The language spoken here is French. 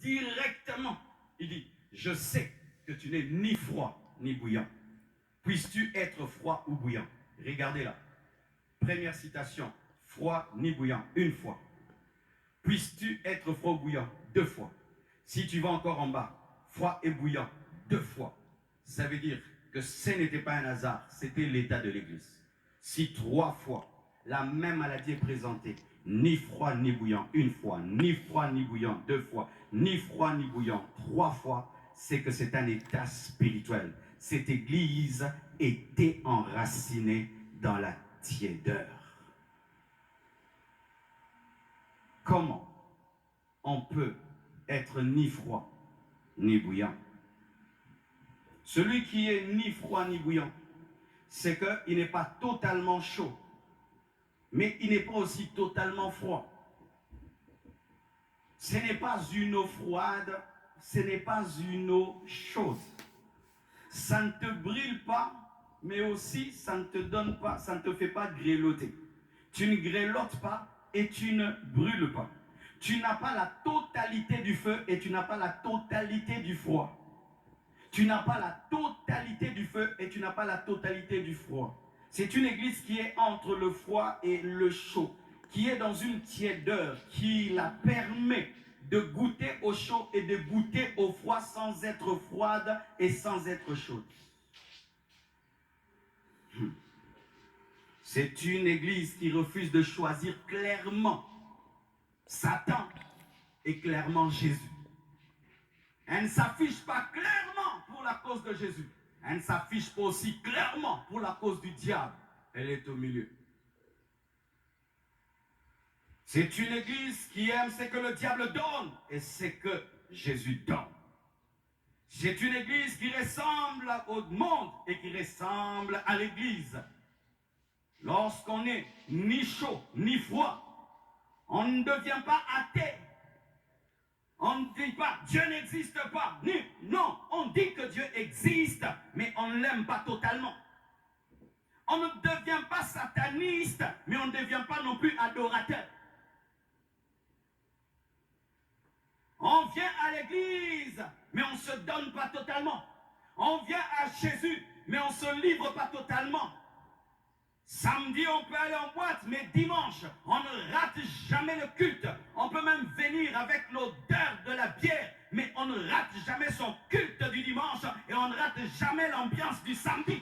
directement. Il dit, je sais que tu n'es ni froid ni bouillant. Puisses-tu être froid ou bouillant? Regardez là. Première citation, froid ni bouillant, une fois. Puisses-tu être froid ou bouillant? Deux fois. Si tu vas encore en bas, froid et bouillant, deux fois. Ça veut dire que ce n'était pas un hasard, c'était l'état de l'Église. Si trois fois, la même maladie est présentée, ni froid ni bouillant, une fois, ni froid ni bouillant, deux fois, ni froid ni bouillant, trois fois, c'est que c'est un état spirituel. Cette Église était enracinée dans la tiédeur. Comment on peut être ni froid ni bouillant? Celui qui est ni froid ni bouillant, c'est qu'il n'est pas totalement chaud, mais il n'est pas aussi totalement froid. Ce n'est pas une eau froide, ce n'est pas une eau chaude. Ça ne te brûle pas, mais aussi ça ne te donne pas, ça ne te fait pas grelotter. Tu ne grelottes pas et tu ne brûles pas. Tu n'as pas la totalité du feu et tu n'as pas la totalité du froid. Tu n'as pas la totalité du feu et tu n'as pas la totalité du froid. C'est une église qui est entre le froid et le chaud, qui est dans une tiédeur, qui la permet de goûter au chaud et de goûter au froid sans être froide et sans être chaude. C'est une église qui refuse de choisir clairement Satan et clairement Jésus. Elle ne s'affiche pas clairement pour la cause de Jésus. Elle ne s'affiche pas aussi clairement pour la cause du diable. Elle est au milieu. C'est une église qui aime ce que le diable donne et ce que Jésus donne. C'est une église qui ressemble au monde et qui ressemble à l'église. Lorsqu'on n'est ni chaud ni froid, on ne devient pas athée. On ne dit pas Dieu n'existe pas. Non, on dit que Dieu existe, mais on ne l'aime pas totalement. On ne devient pas sataniste, mais on ne devient pas non plus adorateur. On vient à l'église, mais on ne se donne pas totalement. On vient à Jésus, mais on ne se livre pas totalement. Samedi, on peut aller en boîte, mais dimanche, on ne rate jamais le culte. On peut même venir avec l'odeur de la bière, mais on ne rate jamais son culte du dimanche et on ne rate jamais l'ambiance du samedi.